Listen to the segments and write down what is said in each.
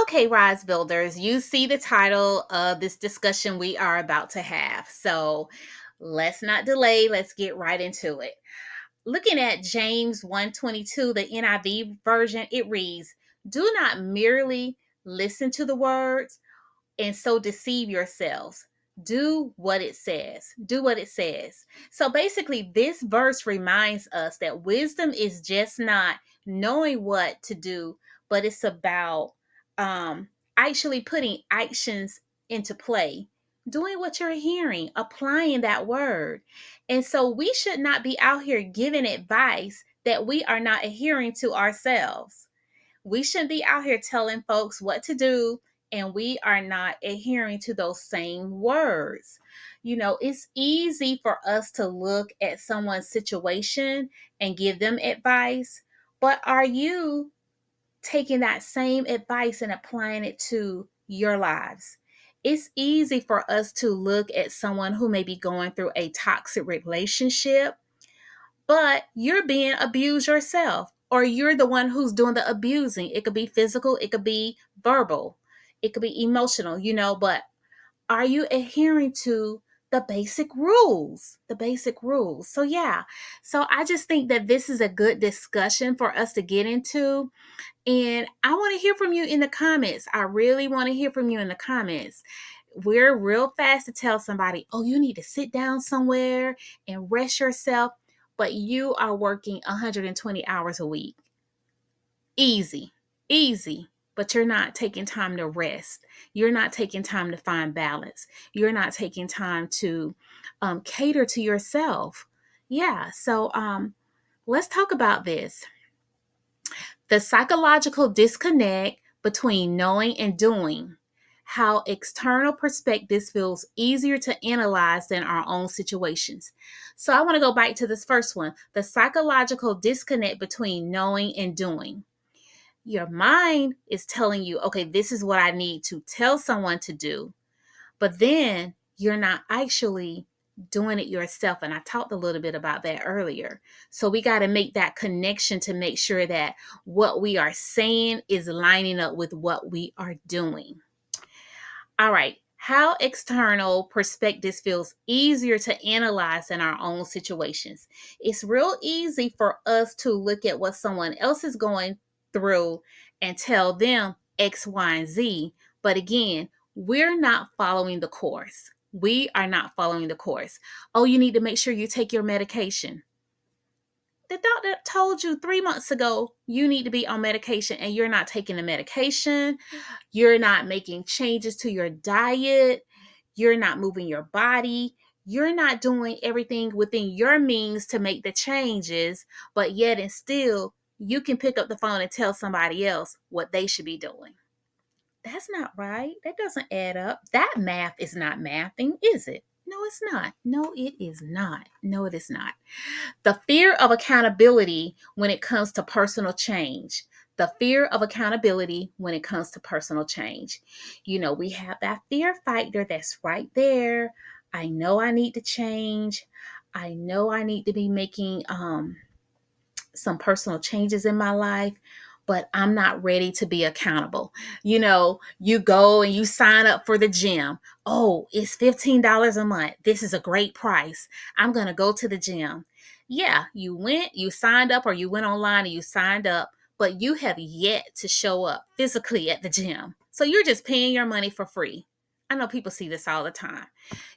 Okay, Rise Builders, you see the title of this discussion we are about to have. So let's not delay. Let's get right into it. Looking at James 1:22, the NIV version, it reads, "Do not merely listen to the words and so deceive yourselves. Do what it says. Do what it says." So basically, this verse reminds us that wisdom is just not knowing what to do, but it's about um, actually putting actions into play, doing what you're hearing, applying that word. And so we should not be out here giving advice that we are not adhering to ourselves. We shouldn't be out here telling folks what to do and we are not adhering to those same words. It's easy for us to look at someone's situation and give them advice, but are you taking that same advice and applying it to your lives? It's easy for us to look at someone who may be going through a toxic relationship, but you're being abused yourself, or you're the one who's doing the abusing. It could be physical, it could be verbal, it could be emotional, but are you adhering to the basic rules? The basic rules. So, yeah. So, I just think that this is a good discussion for us to get into. And I want to hear from you in the comments. I really want to hear from you in the comments. We're real fast to tell somebody, oh, you need to sit down somewhere and rest yourself, but you are working 120 hours a week. Easy, easy. But you're not taking time to rest. You're not taking time to find balance. You're not taking time to cater to yourself. Yeah. So let's talk about this. The psychological disconnect between knowing and doing, how external perspectives feels easier to analyze than our own situations. So I want to go back to this first one, the psychological disconnect between knowing and doing. Your mind is telling you, okay, this is what I need to tell someone to do, but then you're not actually doing it yourself. And I talked a little bit about that earlier. So we got to make that connection to make sure that what we are saying is lining up with what we are doing. All right. How external perspectives feels easier to analyze than our own situations. It's real easy for us to look at what someone else is going through and tell them X, Y, and Z. But again, we're not following the course. We are not following the course. Oh, you need to make sure you take your medication. The doctor told you 3 months ago you need to be on medication and you're not taking the medication. You're not making changes to your diet. You're not moving your body. You're not doing everything within your means to make the changes, but yet and still, you can pick up the phone and tell somebody else what they should be doing. That's not right. That doesn't add up. That math is not mathing, is it? No, it's not. No, it is not. No, it is not. The fear of accountability when it comes to personal change. The fear of accountability when it comes to personal change. We have that fear factor that's right there. I know I need to change. I know I need to be making some personal changes in my life, but I'm not ready to be accountable. You go and you sign up for the gym. Oh, it's $15 a month. This is a great price. I'm going to go to the gym. Yeah, you went, you signed up, or you went online and you signed up, but you have yet to show up physically at the gym. So you're just paying your money for free. I know people see this all the time.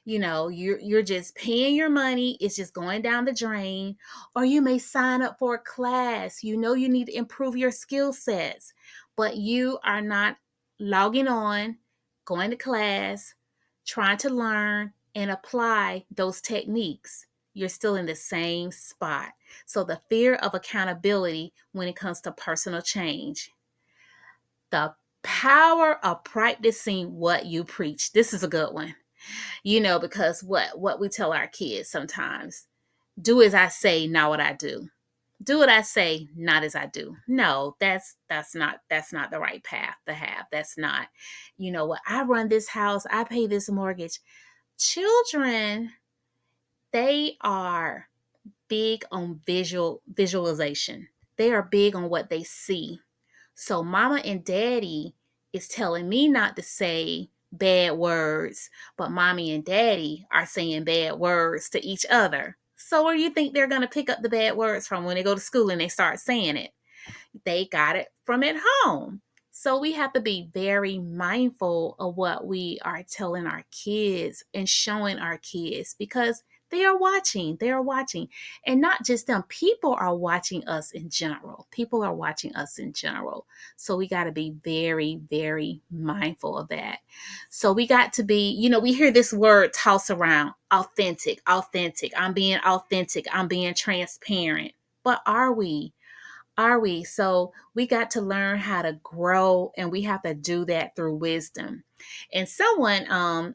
You're just paying your money, it's just going down the drain. Or you may sign up for a class. You need to improve your skill sets, but you are not logging on, going to class, trying to learn and apply those techniques. You're still in the same spot. So the fear of accountability when it comes to personal change. The power of practicing what you preach. This is a good one. Because what we tell our kids sometimes, do as I say, not what I do. Do what I say, not as I do. No, that's not the right path to have. That's not, what I run this house, I pay this mortgage. Children, they are big on visualization. They are big on what they see. So mama and daddy is telling me not to say bad words, but mommy and daddy are saying bad words to each other. So where do you think they're going to pick up the bad words from when they go to school and they start saying it? They got it from at home. So we have to be very mindful of what we are telling our kids and showing our kids, because they are watching. They are watching. And not just them, people are watching us in general. People are watching us in general. So we got to be very, very mindful of that. So we got to be, we hear this word tossed around: authentic, authentic. I'm being authentic. I'm being transparent. But are we? Are we? So we got to learn how to grow, and we have to do that through wisdom. And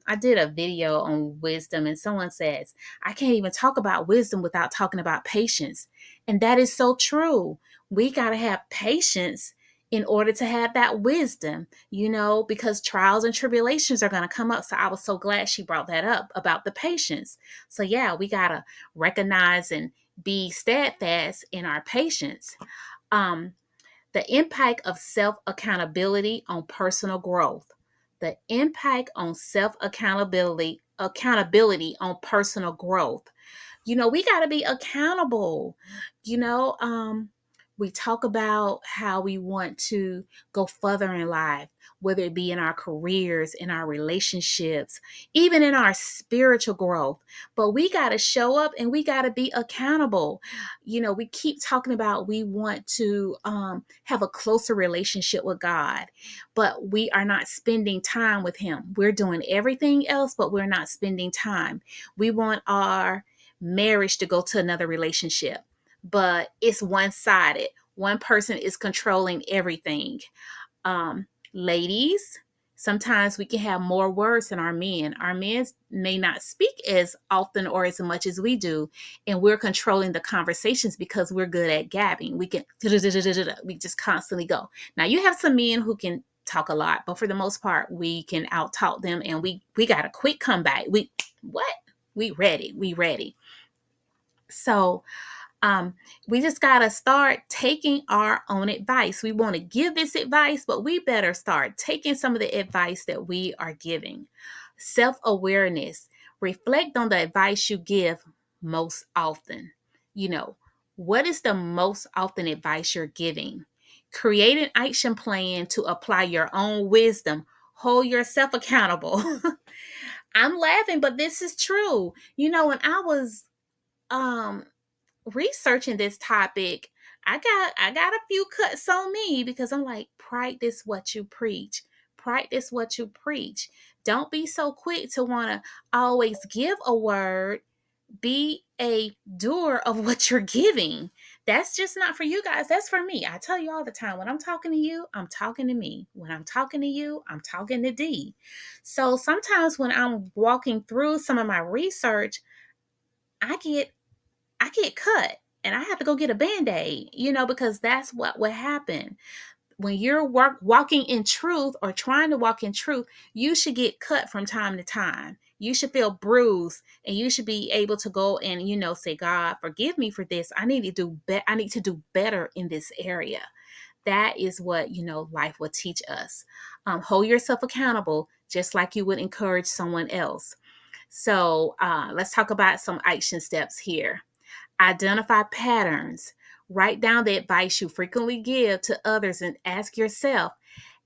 I did a video on wisdom, and someone says, I can't even talk about wisdom without talking about patience. And that is so true. We got to have patience in order to have that wisdom, because trials and tribulations are going to come up. So I was so glad she brought that up about the patience. So yeah, we got to recognize and be steadfast in our patience. um, the impact of self accountability on personal growth. The impact on self accountability on personal growth. We got to be accountable. You know, um, we talk about how we want to go further in life, whether it be in our careers, in our relationships, even in our spiritual growth. But we got to show up and we got to be accountable. We keep talking about we want to have a closer relationship with God, but we are not spending time with Him. We're doing everything else, but we're not spending time. We want our marriage to go to another relationship, but it's one-sided. One person is controlling everything. um Ladies, sometimes we can have more words than our men. Our men may not speak as often or as much as we do, and we're controlling the conversations because we're good at gabbing. We can we just constantly go. Now you have some men who can talk a lot, but for the most part we can out talk them, and we got a quick comeback. We ready. So we just got to start taking our own advice. We want to give this advice, but we better start taking some of the advice that we are giving. Self-awareness. Reflect on the advice you give most often. What is the most often advice you're giving? Create an action plan to apply your own wisdom. Hold yourself accountable. I'm laughing, but this is true. When I was um researching this topic, I got a few cuts on me, because I'm like, practice what you preach. Practice what you preach. Don't be so quick to want to always give a word. Be a doer of what you're giving. That's just not for you guys. That's for me. I tell you all the time, when I'm talking to you, I'm talking to me. When I'm talking to you, I'm talking to D. So sometimes when I'm walking through some of my research, I get cut and I have to go get a band-aid, because that's what would happen. When you're walking in truth or trying to walk in truth, you should get cut from time to time. You should feel bruised, and you should be able to go and, say, God, forgive me for this. I need to do better in this area. That is what, life will teach us. Hold yourself accountable just like you would encourage someone else. So let's talk about some action steps here. Identify patterns. Write down the advice you frequently give to others and ask yourself,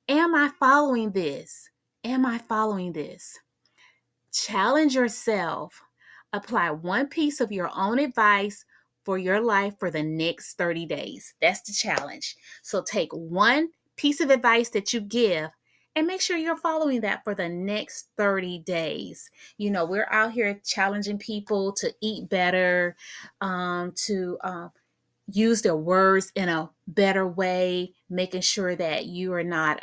am I following this? Am I following this? Challenge yourself. Apply one piece of your own advice for your life for the next 30 days. That's the challenge. So take one piece of advice that you give and make sure you're following that for the next 30 days. We're out here challenging people to eat better, to use their words in a better way, making sure that you are not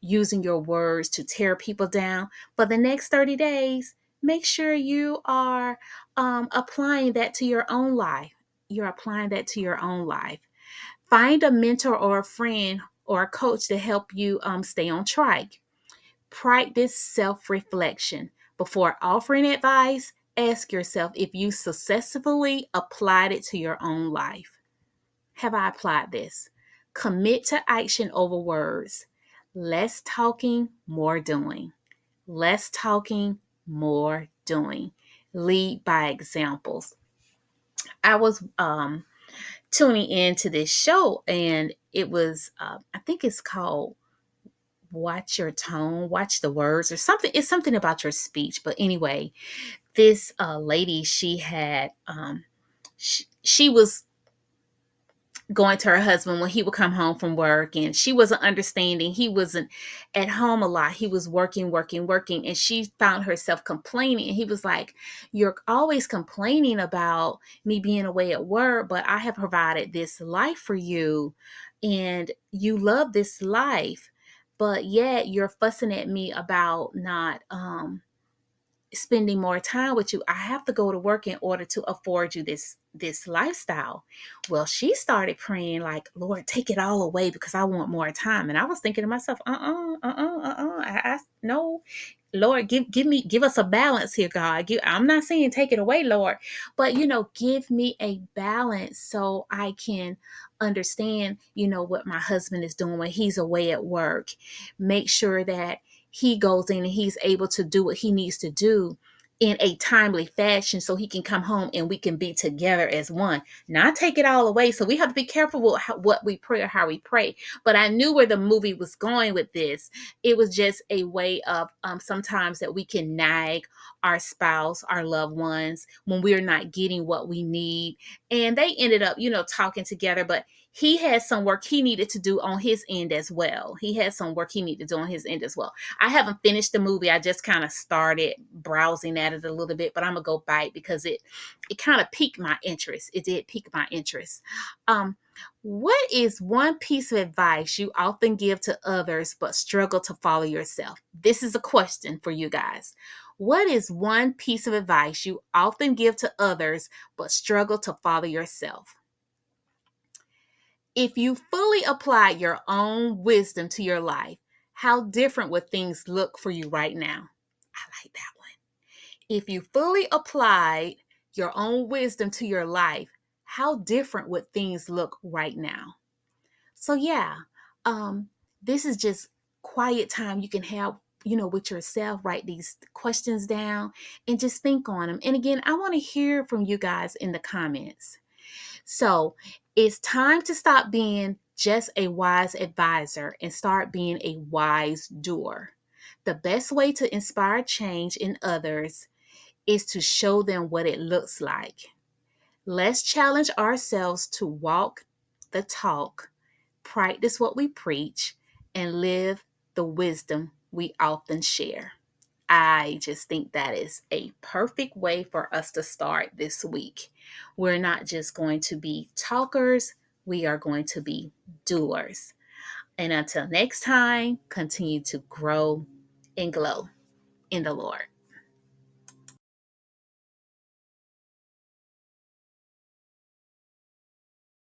using your words to tear people down. For the next 30 days, make sure you are applying that to your own life. You're applying that to your own life. Find a mentor or a friend or a coach to help you stay on track. Practice self-reflection. Before offering advice, ask yourself if you successfully applied it to your own life. Have I applied this? Commit to action over words. Less talking, more doing. Less talking, more doing. Lead by examples. I was tuning into this show, and it was I think it's called Watch Your Tone, Watch the Words, or something. It's something about your speech. But anyway, this lady, she was going to her husband when he would come home from work, and she wasn't understanding. He wasn't at home a lot. He was working, and she found herself complaining. And he was like, "You're always complaining about me being away at work, but I have provided this life for you, and you love this life, but yet you're fussing at me about not spending more time with you. I have to go to work in order to afford you this lifestyle." Well, she started praying like, "Lord, take it all away because I want more time." And I was thinking to myself, no, Lord, give us a balance here, God. I'm not saying take it away, Lord, but give me a balance so I can understand, what my husband is doing when he's away at work. Make sure that he goes in and he's able to do what he needs to do in a timely fashion so he can come home and we can be together as one, not take it all away. So we have to be careful with what we pray or how we pray. But I knew where the movie was going with this. It was just a way of sometimes that we can nag our spouse, our loved ones, when we're not getting what we need. And they ended up, talking together, but he had some work he needed to do on his end as well. He had some work he needed to do on his end as well. I haven't finished the movie. I just kind of started browsing at it a little bit, but I'm gonna go back because it kind of piqued my interest. It did pique my interest. What is one piece of advice you often give to others but struggle to follow yourself? This is a question for you guys. What is one piece of advice you often give to others but struggle to follow yourself? If you fully apply your own wisdom to your life, how different would things look for you right now? I like that one. If you fully applied your own wisdom to your life, how different would things look right now? So yeah, um, this is just quiet time you can have, with yourself. Write these questions down and just think on them. And again, I want to hear from you guys in the comments. So it's time to stop being just a wise advisor and start being a wise doer. The best way to inspire change in others is to show them what it looks like. Let's challenge ourselves to walk the talk, practice what we preach, and live the wisdom we often share. I just think that is a perfect way for us to start this week. We're not just going to be talkers, we are going to be doers. And until next time, continue to grow and glow in the Lord.